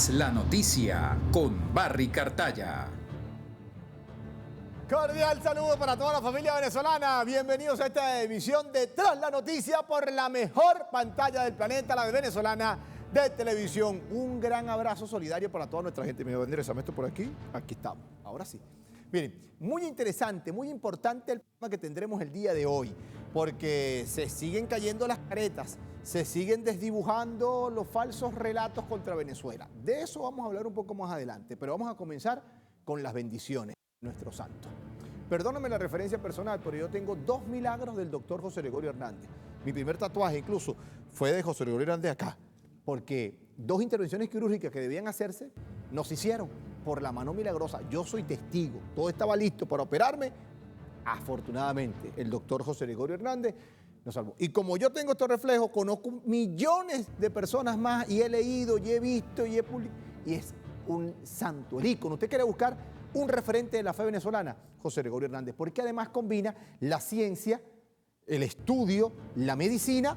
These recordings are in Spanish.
Tras la noticia con Barry Cartaya. Cordial saludo para toda la familia venezolana. Bienvenidos a esta emisión de Tras la Noticia por la mejor pantalla del planeta, la de Venezolana de Televisión. Un gran abrazo solidario para toda nuestra gente. Me voy a enderezar esto por aquí. Aquí estamos. Ahora sí. Miren, muy interesante, muy importante el tema que tendremos el día de hoy, porque se siguen cayendo las caretas, se siguen desdibujando los falsos relatos contra Venezuela. De eso vamos a hablar un poco más adelante, pero vamos a comenzar con las bendiciones de nuestro santo. Perdóname la referencia personal, pero yo tengo 2 milagros del doctor José Gregorio Hernández. Mi primer tatuaje incluso fue de José Gregorio Hernández acá, porque 2 intervenciones quirúrgicas que debían hacerse nos hicieron por la mano milagrosa. Yo soy testigo, todo estaba listo para operarme. Afortunadamente, el doctor José Gregorio Hernández nos salvó. Y como yo tengo estos reflejos, conozco millones de personas más y he leído, y he visto, y he publicado. Y es un santo, el ícono. Usted quiere buscar un referente de la fe venezolana, José Gregorio Hernández, porque además combina la ciencia, el estudio, la medicina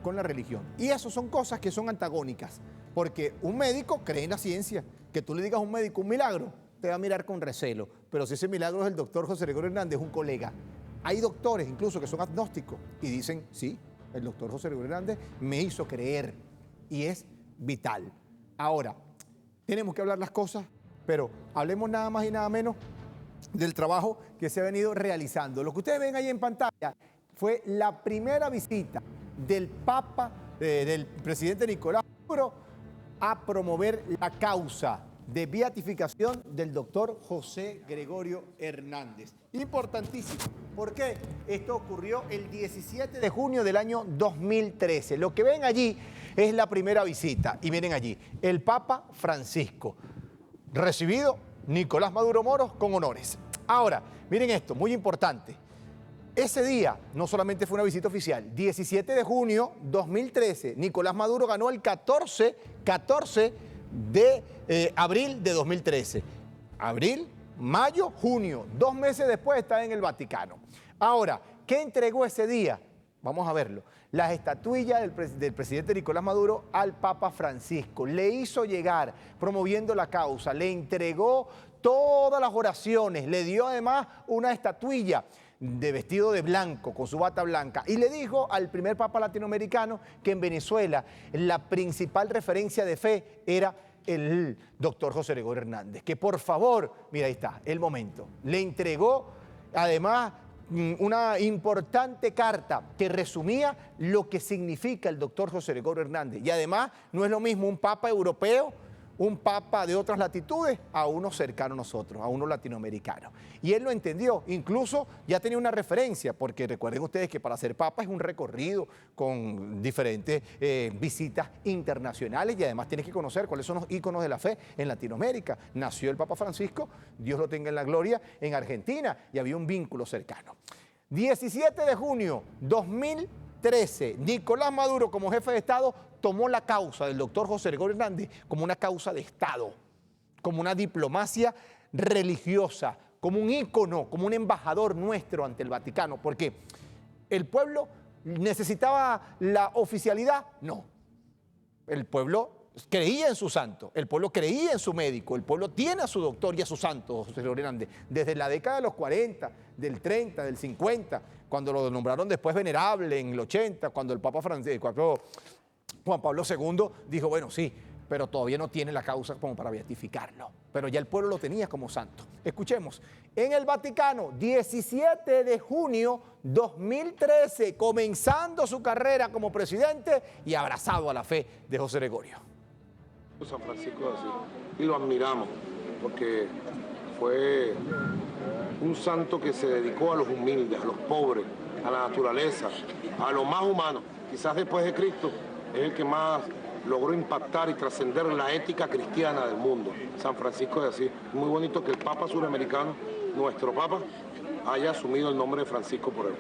con la religión. Y eso son cosas que son antagónicas, porque un médico cree en la ciencia. Que tú le digas a un médico un milagro, te va a mirar con recelo. Pero si ese milagro es el doctor José Gregorio Hernández, un colega. Hay doctores incluso que son agnósticos y dicen, sí, el doctor José Gregorio Hernández me hizo creer, y es vital. Ahora, tenemos que hablar las cosas, pero hablemos nada más y nada menos del trabajo que se ha venido realizando. Lo que ustedes ven ahí en pantalla fue la primera visita del Papa, del presidente Nicolás Maduro, a promover la causa de beatificación del doctor José Gregorio Hernández. Importantísimo. ¿Por qué? Esto ocurrió el 17 de junio del año 2013. Lo que ven allí es la primera visita. Y miren allí, el Papa Francisco. Recibido Nicolás Maduro Moros con honores. Ahora, miren esto, muy importante. Ese día no solamente fue una visita oficial, 17 de junio 2013, Nicolás Maduro ganó el 14 de abril de 2013. Abril, mayo, junio, 2 meses después está en el Vaticano. Ahora, ¿qué entregó ese día? Vamos a verlo. Las estatuillas del presidente Nicolás Maduro al Papa Francisco. Le hizo llegar, promoviendo la causa, le entregó todas las oraciones, le dio además una estatuilla de vestido de blanco, con su bata blanca, y le dijo al primer papa latinoamericano que en Venezuela la principal referencia de fe era el doctor José Gregorio Hernández, que por favor, mira ahí está, el momento, le entregó además una importante carta que resumía lo que significa el doctor José Gregorio Hernández, y además no es lo mismo un papa europeo, un papa de otras latitudes, a uno cercano a nosotros, a uno latinoamericano. Y él lo entendió, incluso ya tenía una referencia, porque recuerden ustedes que para ser papa es un recorrido con diferentes visitas internacionales, y además tienes que conocer cuáles son los íconos de la fe en Latinoamérica. Nació el Papa Francisco, Dios lo tenga en la gloria, en Argentina, y había un vínculo cercano. 17 de junio 2013, Nicolás Maduro, como jefe de Estado, tomó la causa del doctor José Gregorio Hernández como una causa de Estado, como una diplomacia religiosa, como un ícono, como un embajador nuestro ante el Vaticano, porque el pueblo necesitaba la oficialidad, no. El pueblo creía en su santo, el pueblo creía en su médico, el pueblo tiene a su doctor y a su santo, José Gregorio Hernández, desde la década de los 40, del 30, del 50, cuando lo nombraron después venerable en el 80, cuando el Papa Francisco, Juan Pablo II dijo, bueno, sí, pero todavía no tiene la causa como para beatificarlo. Pero ya el pueblo lo tenía como santo. Escuchemos, en el Vaticano, 17 de junio 2013, comenzando su carrera como presidente y abrazado a la fe de José Gregorio. San Francisco de Asís, y lo admiramos, porque fue un santo que se dedicó a los humildes, a los pobres, a la naturaleza, a lo más humano. Quizás después de Cristo es el que más logró impactar y trascender la ética cristiana del mundo, San Francisco de Asís. Muy bonito que el Papa suramericano, nuestro Papa, haya asumido el nombre de Francisco por él.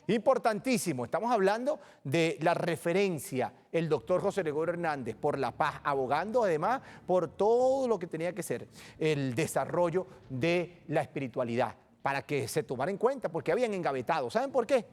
Importantísimo, estamos hablando de la referencia, el doctor José Gregorio Hernández, por la paz, abogando además por todo lo que tenía que ser el desarrollo de la espiritualidad, para que se tomara en cuenta, porque habían engavetado. ¿Saben por qué?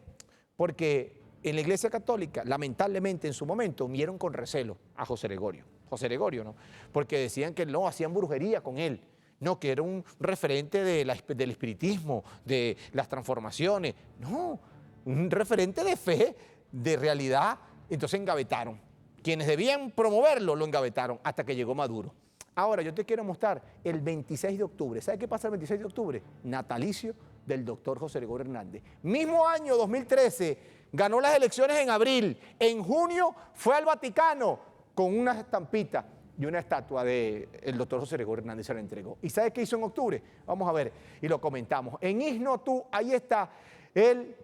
Porque en la Iglesia Católica, lamentablemente en su momento, vieron con recelo a José Gregorio. José Gregorio, ¿no? Porque decían que no, hacían brujería con él. No, que era un referente del espiritismo, de las transformaciones. No, un referente de fe, de realidad. Entonces engavetaron. Quienes debían promoverlo lo engavetaron hasta que llegó Maduro. Ahora, yo te quiero mostrar el 26 de octubre. ¿Sabe qué pasa el 26 de octubre? Natalicio del doctor José Gregorio Hernández. Mismo año, 2013, ganó las elecciones en abril. En junio fue al Vaticano con una estampita y una estatua del doctor José Gregorio Hernández, se la entregó. ¿Y sabe qué hizo en octubre? Vamos a ver, y lo comentamos. En Isnotú, ahí está el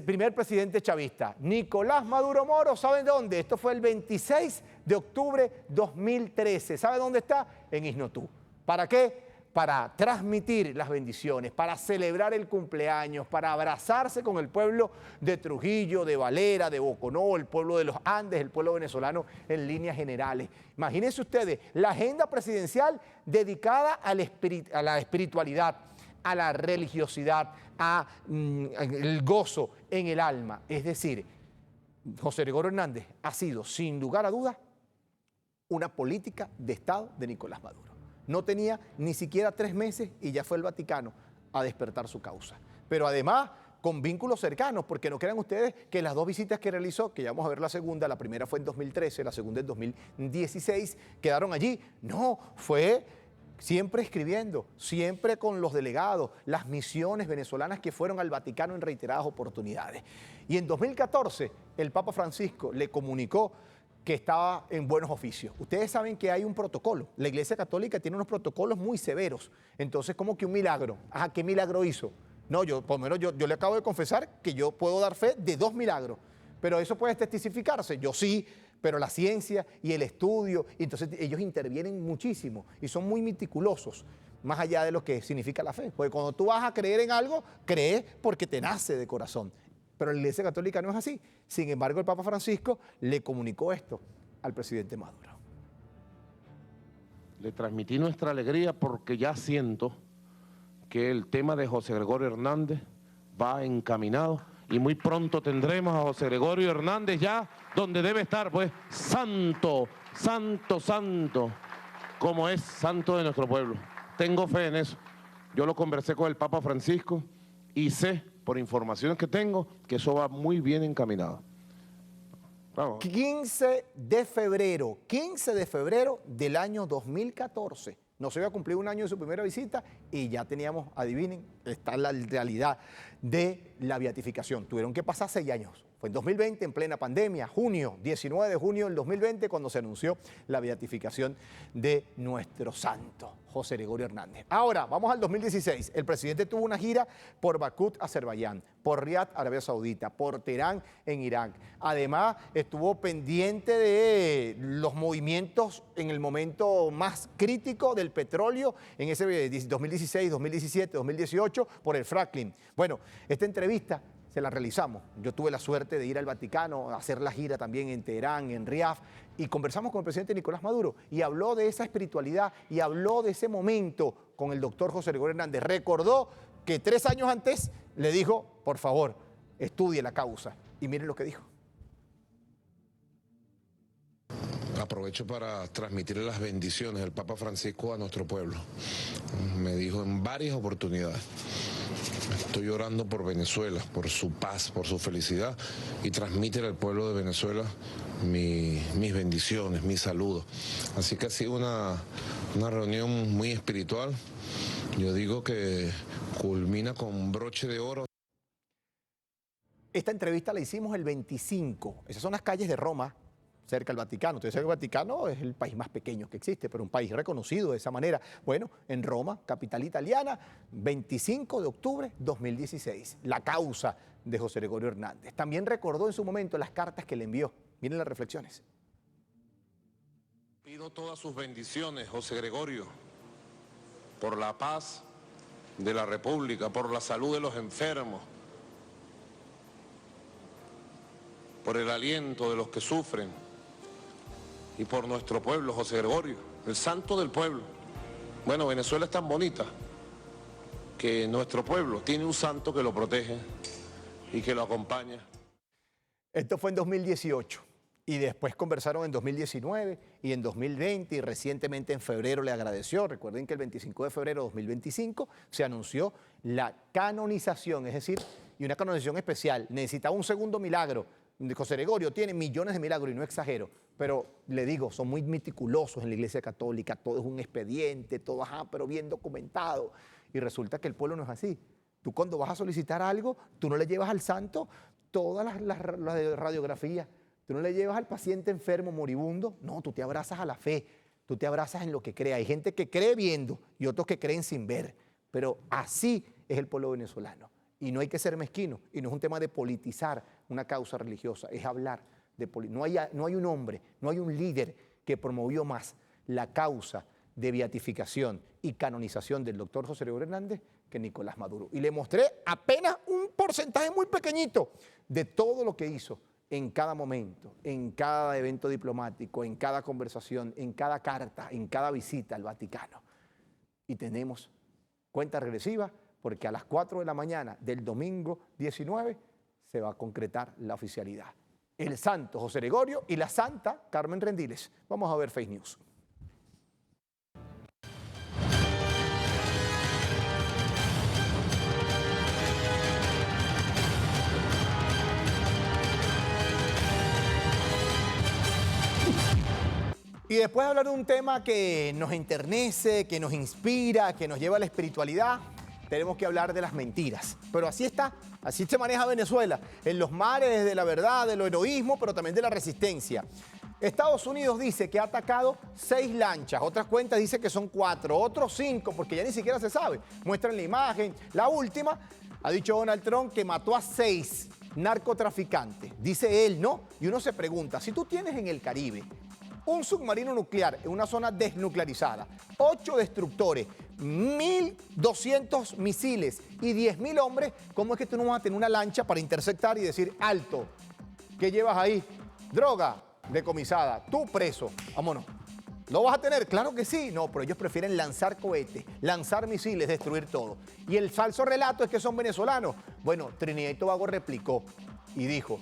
primer presidente chavista, Nicolás Maduro Moro. ¿Saben dónde? Esto fue el 26 de octubre 2013. ¿Sabe dónde está? En Isnotú. ¿Para qué? Para transmitir las bendiciones, para celebrar el cumpleaños, para abrazarse con el pueblo de Trujillo, de Valera, de Boconó, el pueblo de los Andes, el pueblo venezolano en líneas generales. Imagínense ustedes, la agenda presidencial dedicada a la espiritualidad, a la religiosidad, al gozo en el alma. Es decir, José Gregorio Hernández ha sido, sin lugar a dudas, una política de Estado de Nicolás Maduro. No tenía ni siquiera 3 meses y ya fue el Vaticano a despertar su causa. Pero además, con vínculos cercanos, porque no crean ustedes que las 2 visitas que realizó, que ya vamos a ver la segunda, la primera fue en 2013, la segunda en 2016, quedaron allí. No, fue siempre escribiendo, siempre con los delegados, las misiones venezolanas que fueron al Vaticano en reiteradas oportunidades. Y en 2014, el Papa Francisco le comunicó que estaba en buenos oficios. Ustedes saben que hay un protocolo. La Iglesia Católica tiene unos protocolos muy severos. Entonces, como que un milagro. Ajá, ¿qué milagro hizo? No, por lo menos yo le acabo de confesar que yo puedo dar fe de 2 milagros. Pero eso puede testificarse. Yo sí, pero la ciencia y el estudio, y entonces ellos intervienen muchísimo y son muy meticulosos, más allá de lo que significa la fe. Porque cuando tú vas a creer en algo, crees porque te nace de corazón. Pero la Iglesia Católica no es así. Sin embargo, el Papa Francisco le comunicó esto al presidente Maduro. Le transmití nuestra alegría porque ya siento que el tema de José Gregorio Hernández va encaminado y muy pronto tendremos a José Gregorio Hernández ya donde debe estar, pues santo, santo, santo, como es santo de nuestro pueblo. Tengo fe en eso. Yo lo conversé con el Papa Francisco y sé, por informaciones que tengo, que eso va muy bien encaminado. Vamos. 15 de febrero del año 2014. No se había cumplido un año de su primera visita y ya teníamos, adivinen, está la realidad de la beatificación. Tuvieron que pasar 6 años. Fue en 2020, en plena pandemia, 19 de junio del 2020, cuando se anunció la beatificación de nuestro santo, José Gregorio Hernández. Ahora, vamos al 2016. El presidente tuvo una gira por Bakú, Azerbaiyán, por Riad, Arabia Saudita, por Teherán, en Irán. Además, estuvo pendiente de los movimientos en el momento más crítico del petróleo, en ese 2016, 2017, 2018, por el fracking. Bueno, esta entrevista se la realizamos. Yo tuve la suerte de ir al Vaticano, a hacer la gira también en Teherán, en Riad, y conversamos con el presidente Nicolás Maduro, y habló de esa espiritualidad, y habló de ese momento con el doctor José Gregorio Hernández. Recordó que 3 años antes le dijo, por favor, estudie la causa. Y miren lo que dijo. Aprovecho para transmitirle las bendiciones del Papa Francisco a nuestro pueblo. Me dijo en varias oportunidades: estoy orando por Venezuela, por su paz, por su felicidad, y transmítele al pueblo de Venezuela mis bendiciones, mis saludos. Así que ha sido una reunión muy espiritual. Yo digo que culmina con broche de oro. Esta entrevista la hicimos el 25. Esas son las calles de Roma, cerca del Vaticano. Ustedes saben que el Vaticano es el país más pequeño que existe, pero un país reconocido de esa manera. Bueno, en Roma, capital italiana, 25 de octubre 2016, la causa de José Gregorio Hernández. También recordó en su momento las cartas que le envió. Miren las reflexiones. Pido todas sus bendiciones, José Gregorio, por la paz de la República, por la salud de los enfermos, por el aliento de los que sufren, y por nuestro pueblo, José Gregorio, el santo del pueblo. Bueno, Venezuela es tan bonita que nuestro pueblo tiene un santo que lo protege y que lo acompaña. Esto fue en 2018. Y después conversaron en 2019 y en 2020 y recientemente en febrero le agradeció. Recuerden que el 25 de febrero de 2025 se anunció la canonización, es decir, y una canonización especial. Necesitaba un segundo milagro. José Gregorio tiene millones de milagros y no exagero, pero le digo, son muy meticulosos en la Iglesia Católica, todo es un expediente, todo, pero bien documentado. Y resulta que el pueblo no es así. Tú cuando vas a solicitar algo, tú no le llevas al santo todas las radiografías. Tú no le llevas al paciente enfermo, moribundo, no, tú te abrazas a la fe, tú te abrazas en lo que cree. Hay gente que cree viendo y otros que creen sin ver, pero así es el pueblo venezolano. Y no hay que ser mezquino, y no es un tema de politizar una causa religiosa, es hablar de política. No hay un hombre, no hay un líder que promovió más la causa de beatificación y canonización del doctor José Gregorio Hernández que Nicolás Maduro. Y le mostré apenas un porcentaje muy pequeñito de todo lo que hizo en cada momento, en cada evento diplomático, en cada conversación, en cada carta, en cada visita al Vaticano. Y tenemos cuenta regresiva porque a las 4 de la mañana del domingo 19 se va a concretar la oficialidad. El santo José Gregorio y la santa Carmen Rendiles. Vamos a ver Face News. Y después de hablar de un tema que nos enternece, que nos inspira, que nos lleva a la espiritualidad, tenemos que hablar de las mentiras. Pero así está, así se maneja Venezuela, en los mares de la verdad, del heroísmo, pero también de la resistencia. Estados Unidos dice que ha atacado 6 lanchas, otras cuentas dicen que son 4, otros 5, porque ya ni siquiera se sabe. Muestran la imagen. La última, ha dicho Donald Trump que mató a 6 narcotraficantes. Dice él, ¿no? Y uno se pregunta, si tú tienes en el Caribe un submarino nuclear en una zona desnuclearizada, 8 destructores, 1.200 misiles y 10.000 hombres, ¿cómo es que tú no vas a tener una lancha para interceptar y decir, alto, ¿qué llevas ahí? Droga decomisada, tú preso, vámonos. ¿Lo vas a tener? Claro que sí. No, pero ellos prefieren lanzar cohetes, lanzar misiles, destruir todo. Y el falso relato es que son venezolanos. Bueno, Trinidad y Tobago replicó y dijo,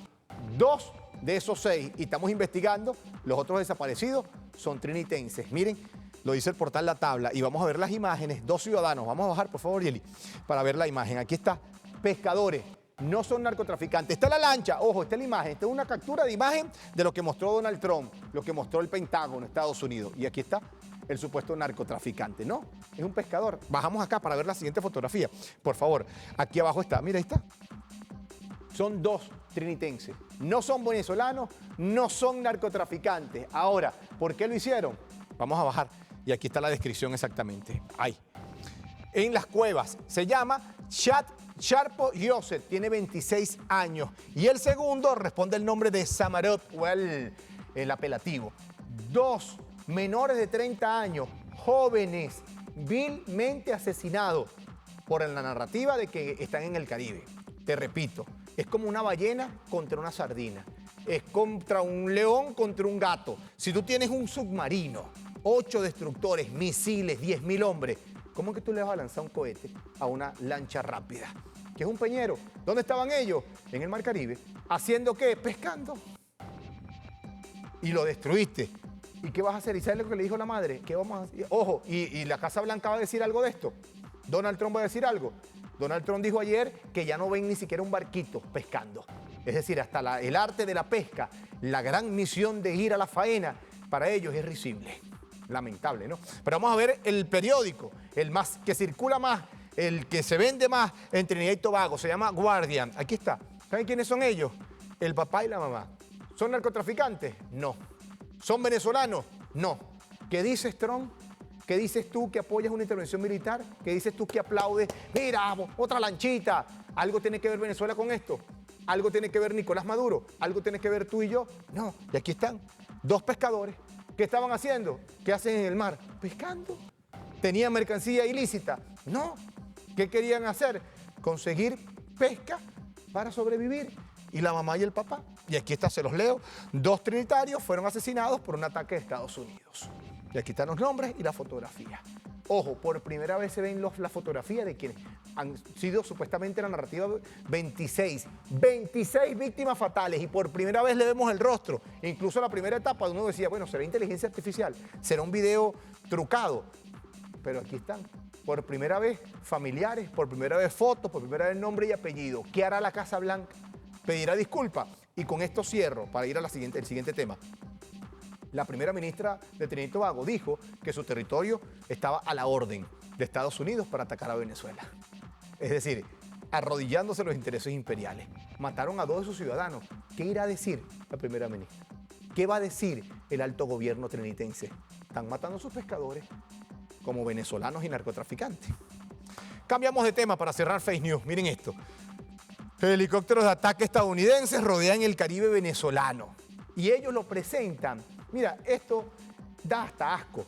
2 de esos 6, y estamos investigando, los otros desaparecidos son trinitenses. Miren, lo dice el portal La Tabla, y vamos a ver las imágenes. 2 ciudadanos, vamos a bajar por favor, Yeli, para ver la imagen. Aquí está, pescadores, no son narcotraficantes. Está la lancha, ojo, está la imagen, esta es una captura de imagen de lo que mostró Donald Trump, lo que mostró el Pentágono, Estados Unidos, y aquí está el supuesto narcotraficante. No, es un pescador. Bajamos acá para ver la siguiente fotografía, por favor. Aquí abajo está, mira, ahí está. Son 2 trinitenses. No son venezolanos, no son narcotraficantes. Ahora, ¿por qué lo hicieron? Vamos a bajar. Y aquí está la descripción exactamente. Ahí. En las cuevas. Se llama Sharpo Joseph. Tiene 26 años. Y el segundo responde el nombre de Samarot, o el apelativo. 2 menores de 30 años, jóvenes, vilmente asesinados por la narrativa de que están en el Caribe. Te repito, es como una ballena contra una sardina. Es contra un león contra un gato. Si tú tienes un submarino, 8 destructores, misiles, 10.000 hombres, ¿cómo es que tú le vas a lanzar un cohete a una lancha rápida? Que es un peñero. ¿Dónde estaban ellos? En el Mar Caribe. ¿Haciendo qué? Pescando. Y lo destruiste. ¿Y qué vas a hacer? ¿Y sabes lo que le dijo la madre? ¿Qué vamos a hacer? Ojo, y la Casa Blanca va a decir algo de esto. Donald Trump va a decir algo. Donald Trump dijo ayer que ya no ven ni siquiera un barquito pescando. Es decir, hasta el arte de la pesca, la gran misión de ir a la faena, para ellos es risible. Lamentable, ¿no? Pero vamos a ver el periódico, el más que circula más, el que se vende más en Trinidad y Tobago, se llama Guardian. Aquí está. ¿Saben quiénes son ellos? El papá y la mamá. ¿Son narcotraficantes? No. ¿Son venezolanos? No. ¿Qué dices, Trump? ¿Qué dices tú que apoyas una intervención militar? ¿Qué dices tú que aplaudes? Mira, otra lanchita. ¿Algo tiene que ver Venezuela con esto? ¿Algo tiene que ver Nicolás Maduro? ¿Algo tiene que ver tú y yo? No. Y aquí están 2 pescadores. ¿Qué estaban haciendo? ¿Qué hacen en el mar? Pescando. ¿Tenían mercancía ilícita? No. ¿Qué querían hacer? Conseguir pesca para sobrevivir. Y la mamá y el papá, y aquí está, se los leo, 2 trinitarios fueron asesinados por un ataque de Estados Unidos. Y aquí están los nombres y la fotografía. Ojo, por primera vez se ven la fotografía de quienes han sido supuestamente la narrativa 26 víctimas fatales y por primera vez le vemos el rostro. Incluso la primera etapa uno decía, bueno, será inteligencia artificial, será un video trucado. Pero aquí están, por primera vez familiares, por primera vez fotos, por primera vez nombre y apellido. ¿Qué hará la Casa Blanca? ¿Pedirá disculpas? Y con esto cierro para ir al siguiente tema. La primera ministra de Trinidad y Tobago dijo que su territorio estaba a la orden de Estados Unidos para atacar a Venezuela. Es decir, arrodillándose los intereses imperiales. Mataron a 2 de sus ciudadanos. ¿Qué irá a decir la primera ministra? ¿Qué va a decir el alto gobierno trinitense? Están matando a sus pescadores como venezolanos y narcotraficantes. Cambiamos de tema para cerrar Fake News. Miren esto. Helicópteros de ataque estadounidenses rodean el Caribe venezolano. Y ellos lo presentan. Mira, esto da hasta asco.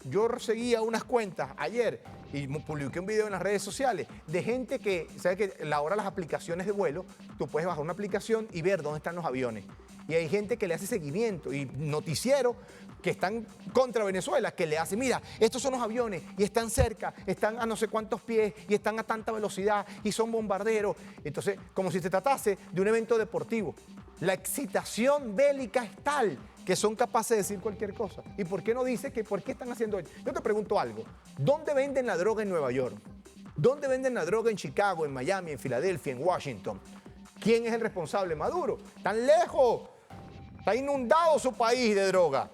Yo seguía unas cuentas ayer y publiqué un video en las redes sociales de gente que, ¿sabes que ahora las aplicaciones de vuelo, tú puedes bajar una aplicación y ver dónde están los aviones? Y hay gente que le hace seguimiento y noticieros que están contra Venezuela, que le hacen, mira, estos son los aviones y están cerca, están a no sé cuántos pies y están a tanta velocidad y son bombarderos. Entonces, como si se tratase de un evento deportivo. La excitación bélica es tal que son capaces de decir cualquier cosa. ¿Y por qué no dice que por qué están haciendo esto? Yo te pregunto algo. ¿Dónde venden la droga en Nueva York? ¿Dónde venden la droga en Chicago, en Miami, en Filadelfia, en Washington? ¿Quién es el responsable? Maduro. ¡Tan lejos! Está inundado su país de droga.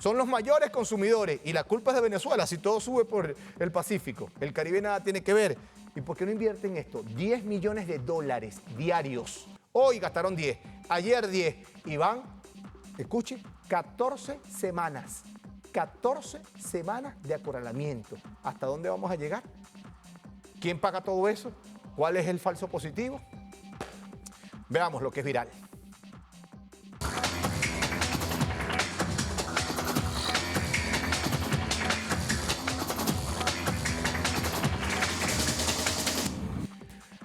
Son los mayores consumidores y la culpa es de Venezuela si todo sube por el Pacífico. El Caribe nada tiene que ver. ¿Y por qué no invierten en esto? 10 millones de dólares diarios. Hoy gastaron 10, ayer 10 y van, escuche, 14 semanas. 14 semanas de acorralamiento. ¿Hasta dónde vamos a llegar? ¿Quién paga todo eso? ¿Cuál es el falso positivo? Veamos lo que es viral.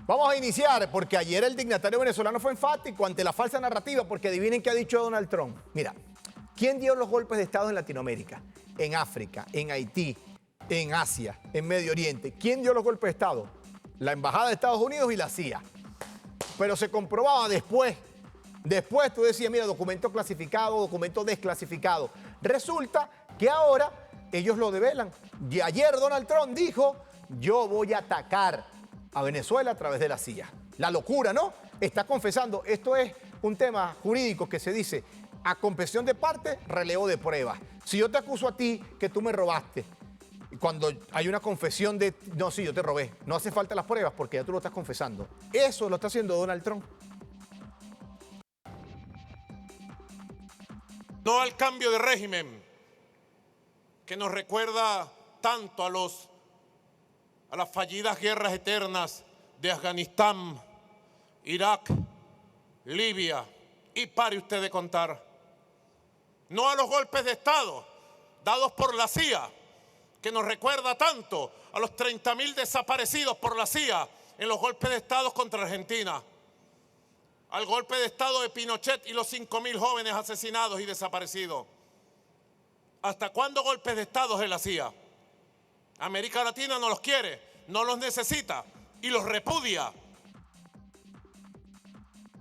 Vamos a iniciar porque ayer el dignatario venezolano fue enfático ante la falsa narrativa porque adivinen qué ha dicho Donald Trump. Mira, ¿quién dio los golpes de Estado en Latinoamérica, en África, en Haití, en Asia, en Medio Oriente? ¿Quién dio los golpes de Estado? La Embajada de Estados Unidos y la CIA. Pero se comprobaba después. Después tú decías, mira, documento clasificado, documento desclasificado. Resulta que ahora ellos lo develan. Y ayer Donald Trump dijo, yo voy a atacar a Venezuela a través de la CIA. La locura, ¿no? Está confesando. Esto es un tema jurídico que se dice a confesión de parte, relevo de pruebas. Si yo te acuso a ti que tú me robaste, cuando hay una confesión de, no, sí, yo te robé, no hace falta las pruebas porque ya tú lo estás confesando. Eso lo está haciendo Donald Trump. No al cambio de régimen que nos recuerda tanto a las fallidas guerras eternas de Afganistán, Irak, Libia, y pare usted de contar. No a los golpes de Estado dados por la CIA, que nos recuerda tanto a los 30.000 desaparecidos por la CIA en los golpes de Estado contra Argentina, al golpe de Estado de Pinochet y los 5.000 jóvenes asesinados y desaparecidos. ¿Hasta cuándo golpes de Estado de la CIA? América Latina no los quiere, no los necesita y los repudia.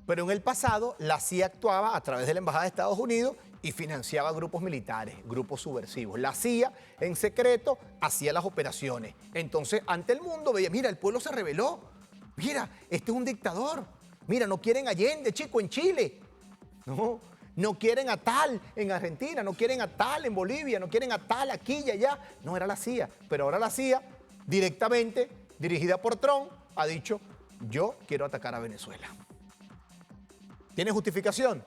Pero en el pasado la CIA actuaba a través de la Embajada de Estados Unidos y financiaba grupos militares, grupos subversivos. La CIA en secreto hacía las operaciones. Entonces ante el mundo veía, mira, el pueblo se rebeló. Mira, este es un dictador. Mira, no quieren a Allende, chico, en Chile. No quieren a tal en Argentina, no quieren a tal en Bolivia, no quieren a tal aquí y allá. No, era la CIA. Pero ahora la CIA, directamente, dirigida por Trump, ha dicho, yo quiero atacar a Venezuela. ¿Tiene justificación?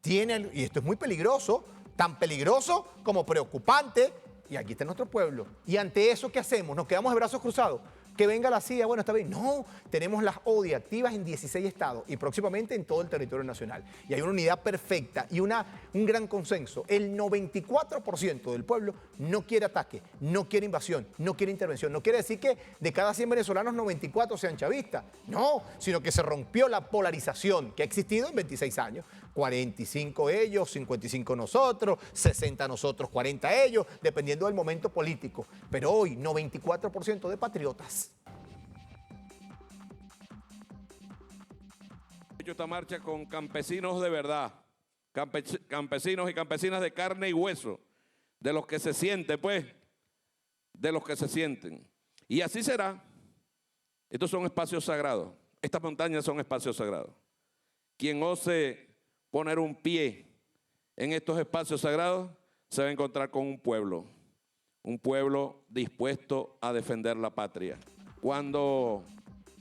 Tiene, y esto es muy peligroso, tan peligroso como preocupante. Y aquí está nuestro pueblo. Y ante eso, ¿qué hacemos? ¿Nos quedamos de brazos cruzados? Que venga la CIA, bueno, está bien. No, tenemos las ODI activas en 16 estados y próximamente en todo el territorio nacional. Y hay una unidad perfecta y un gran consenso. El 94% del pueblo no quiere ataque, no quiere invasión, no quiere intervención. No quiere decir que de cada 100 venezolanos, 94 sean chavistas. No, sino que se rompió la polarización que ha existido en 26 años. 45 ellos, 55 nosotros, 60 nosotros, 40 ellos, dependiendo del momento político. Pero hoy, 94% de patriotas. Esta marcha con campesinos de verdad, campesinos y campesinas de carne y hueso, de los que se sienten, pues, de los que se sienten. Y así será. Estos son espacios sagrados. Estas montañas son espacios sagrados. Quien ose poner un pie en estos espacios sagrados se va a encontrar con un pueblo dispuesto a defender la patria. Cuando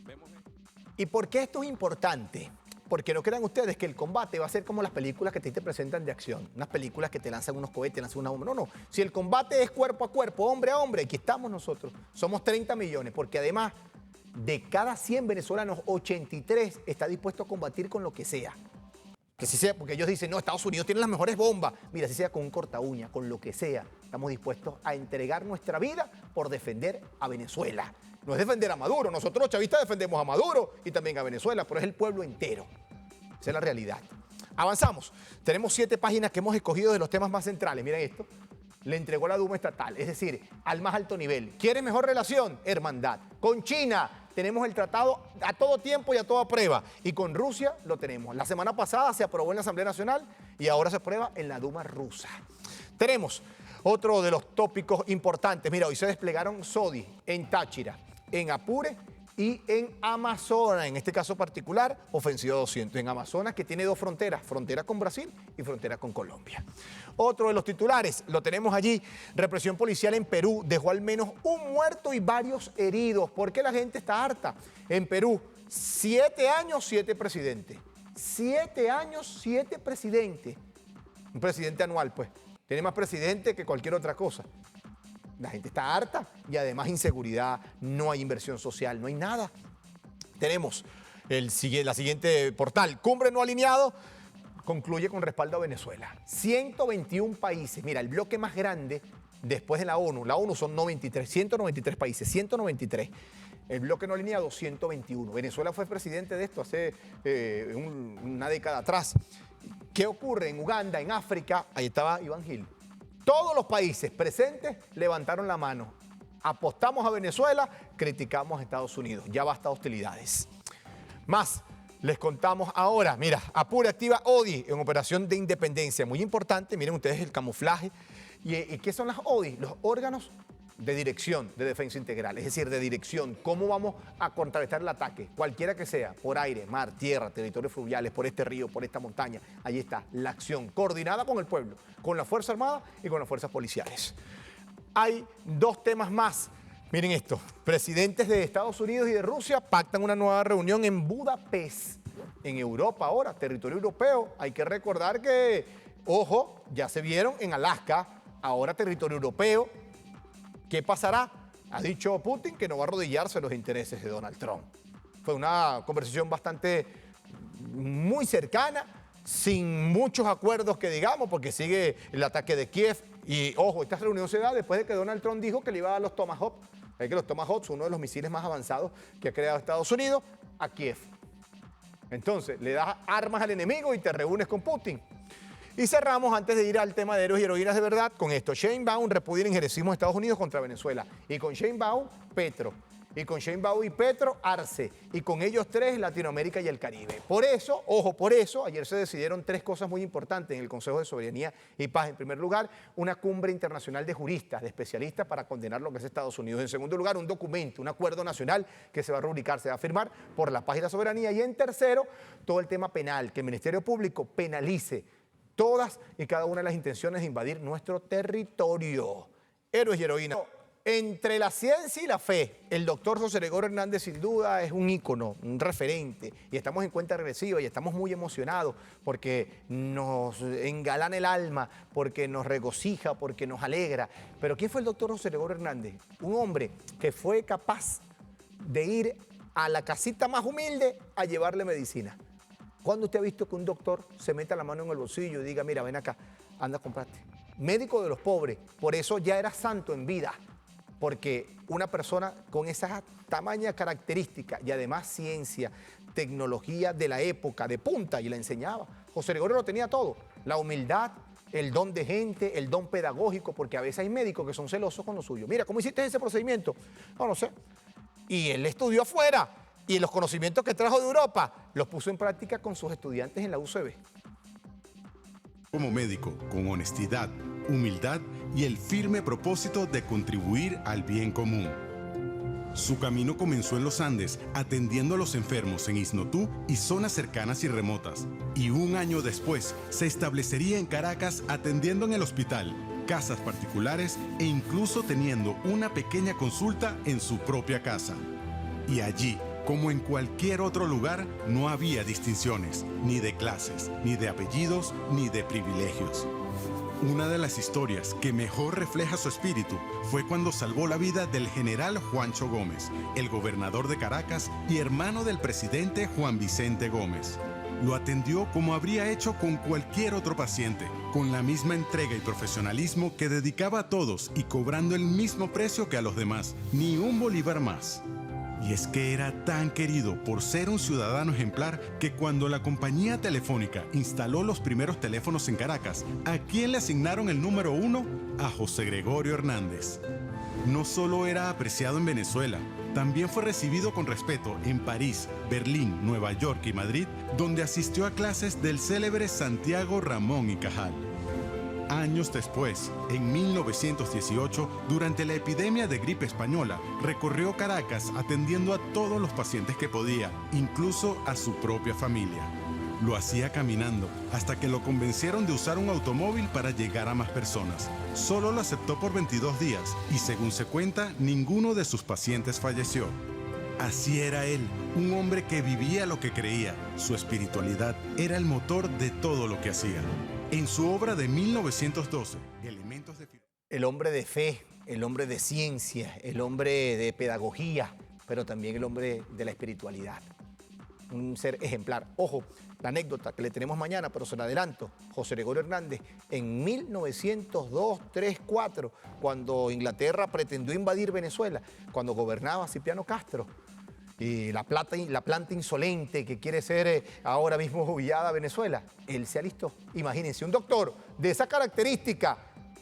vemos... ¿Y por qué esto es importante? Porque no crean ustedes que el combate va a ser como las películas que te presentan de acción. Unas películas que te lanzan unos cohetes, lanzan una bomba. No, no. Si el combate es cuerpo a cuerpo, hombre a hombre, aquí estamos nosotros. Somos 30 millones, porque además de cada 100 venezolanos, 83 está dispuesto a combatir con lo que sea. Que si sea, porque ellos dicen, no, Estados Unidos tiene las mejores bombas. Mira, si sea con un corta uña, con lo que sea, estamos dispuestos a entregar nuestra vida por defender a Venezuela. No es defender a Maduro. Nosotros los chavistas defendemos a Maduro y también a Venezuela, pero es el pueblo entero. Esa es la realidad. Avanzamos. Tenemos 7 páginas que hemos escogido de los temas más centrales. Miren esto. Le entregó la Duma estatal, es decir, al más alto nivel. ¿Quieres mejor relación? Hermandad. Con China tenemos el tratado a todo tiempo y a toda prueba. Y con Rusia lo tenemos. La semana pasada se aprobó en la Asamblea Nacional y ahora se aprueba en la Duma rusa. Tenemos otro de los tópicos importantes. Mira, hoy se desplegaron SODI en Táchira, en Apure y en Amazonas, en este caso particular, Ofensiva 200. En Amazonas, que tiene 2 fronteras, frontera con Brasil y frontera con Colombia. Otro de los titulares, lo tenemos allí, represión policial en Perú, dejó al menos un muerto y varios heridos, porque la gente está harta. En Perú, 7 años, 7 presidentes. 7 años, 7 presidentes. Un presidente anual, pues. Tiene más presidente que cualquier otra cosa. La gente está harta y además inseguridad, no hay inversión social, no hay nada. Tenemos la siguiente portal, Cumbre no alineado, concluye con respaldo a Venezuela. 121 países, mira, el bloque más grande después de la ONU son 193 países, 193. El bloque no alineado, 121. Venezuela fue presidente de esto hace una década atrás. ¿Qué ocurre en Uganda, en África? Ahí estaba Iván Gil. Todos los países presentes levantaron la mano. Apostamos a Venezuela, criticamos a Estados Unidos. Ya basta hostilidades. Más, les contamos ahora. Mira, Apure activa ODI en operación de independencia. Muy importante, miren ustedes el camuflaje. ¿Y qué son las ODI? Los órganos de dirección de defensa integral, es decir, de dirección. ¿Cómo vamos a contrarrestar el ataque? Cualquiera que sea, por aire, mar, tierra, territorios fluviales, por este río, por esta montaña. Allí está la acción coordinada con el pueblo, con la Fuerza Armada y con las fuerzas policiales. Hay 2 temas más. Miren esto, presidentes de Estados Unidos y de Rusia pactan una nueva reunión en Budapest, en Europa ahora, territorio europeo. Hay que recordar que, ojo, ya se vieron en Alaska, ahora territorio europeo. ¿Qué pasará? Ha dicho Putin que no va a arrodillarse a los intereses de Donald Trump. Fue una conversación muy cercana, sin muchos acuerdos que digamos, porque sigue el ataque de Kiev. Y ojo, esta reunión se da después de que Donald Trump dijo que le iba a dar los Tomahawk. Es que los Tomahawk son uno de los misiles más avanzados que ha creado Estados Unidos a Kiev. Entonces, le das armas al enemigo y te reúnes con Putin. Y cerramos, antes de ir al tema de héroes y heroínas de verdad, con esto. Sheinbaum repudia el injerencismo de Estados Unidos contra Venezuela. Y con Sheinbaum, Petro. Y con Sheinbaum y Petro, Arce. Y con ellos 3, Latinoamérica y el Caribe. Por eso, ojo, por eso, ayer se decidieron 3 cosas muy importantes en el Consejo de Soberanía y Paz. En primer lugar, una cumbre internacional de juristas, de especialistas para condenar lo que es Estados Unidos. En segundo lugar, un documento, un acuerdo nacional que se va a rubricar, se va a firmar por la paz y la soberanía. Y en tercero, todo el tema penal, que el Ministerio Público penalice todas y cada una de las intenciones de invadir nuestro territorio. Héroes y heroínas. Entre la ciencia y la fe, el doctor José Gregorio Hernández sin duda es un ícono, un referente, y estamos en cuenta regresiva y estamos muy emocionados porque nos engalana el alma, porque nos regocija, porque nos alegra. Pero ¿quién fue el doctor José Gregorio Hernández? Un hombre que fue capaz de ir a la casita más humilde a llevarle medicina. ¿Cuándo usted ha visto que un doctor se meta la mano en el bolsillo y diga, mira, ven acá, anda a comprarte? Médico de los pobres, por eso ya era santo en vida, porque una persona con esa tamaña característica y además ciencia, tecnología de la época, de punta, y la enseñaba. José Gregorio lo tenía todo, la humildad, el don de gente, el don pedagógico, porque a veces hay médicos que son celosos con lo suyo. Mira, ¿cómo hiciste ese procedimiento? No sé. Y él estudió afuera, y los conocimientos que trajo de Europa los puso en práctica con sus estudiantes en la UCB. Como médico, con honestidad, humildad y el firme propósito de contribuir al bien común. Su camino comenzó en los Andes, atendiendo a los enfermos en Isnotú y zonas cercanas y remotas. Y un año después, se establecería en Caracas atendiendo en el hospital, casas particulares e incluso teniendo una pequeña consulta en su propia casa. Y allí, como en cualquier otro lugar, no había distinciones, ni de clases, ni de apellidos, ni de privilegios. Una de las historias que mejor refleja su espíritu fue cuando salvó la vida del general Juancho Gómez, el gobernador de Caracas y hermano del presidente Juan Vicente Gómez. Lo atendió como habría hecho con cualquier otro paciente, con la misma entrega y profesionalismo que dedicaba a todos y cobrando el mismo precio que a los demás, ni un bolívar más. Y es que era tan querido por ser un ciudadano ejemplar que cuando la compañía telefónica instaló los primeros teléfonos en Caracas, ¿a quién le asignaron el número 1? A José Gregorio Hernández. No solo era apreciado en Venezuela, también fue recibido con respeto en París, Berlín, Nueva York y Madrid, donde asistió a clases del célebre Santiago Ramón y Cajal. Años después, en 1918, durante la epidemia de gripe española, recorrió Caracas atendiendo a todos los pacientes que podía, incluso a su propia familia. Lo hacía caminando, hasta que lo convencieron de usar un automóvil para llegar a más personas. Solo lo aceptó por 22 días y, según se cuenta, ninguno de sus pacientes falleció. Así era él, un hombre que vivía lo que creía. Su espiritualidad era el motor de todo lo que hacía. En su obra de 1912, Elementos de... El hombre de fe, el hombre de ciencia, el hombre de pedagogía, pero también el hombre de la espiritualidad. Un ser ejemplar. Ojo, la anécdota que le tenemos mañana, pero se la adelanto. José Gregorio Hernández, en 1902, 3, 4, cuando Inglaterra pretendió invadir Venezuela, cuando gobernaba Cipriano Castro, y la planta insolente que quiere ser ahora mismo humillada a Venezuela, él se alistó. Imagínense, un doctor de esa característica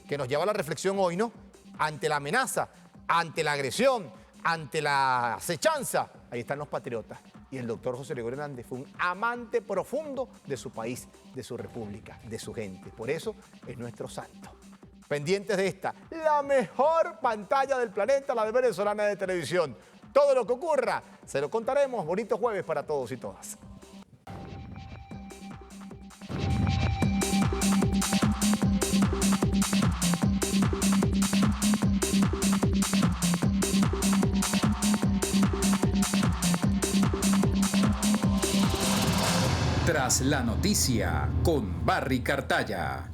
que nos lleva a la reflexión hoy, ¿no? Ante la amenaza, ante la agresión, ante la acechanza, ahí están los patriotas. Y el doctor José Gregorio Hernández fue un amante profundo de su país, de su república, de su gente. Por eso es nuestro santo. Pendientes de esta, la mejor pantalla del planeta, la de Venezolana de Televisión. Todo lo que ocurra, se lo contaremos. Bonito jueves para todos y todas. Tras la noticia, con Barry Cartaya.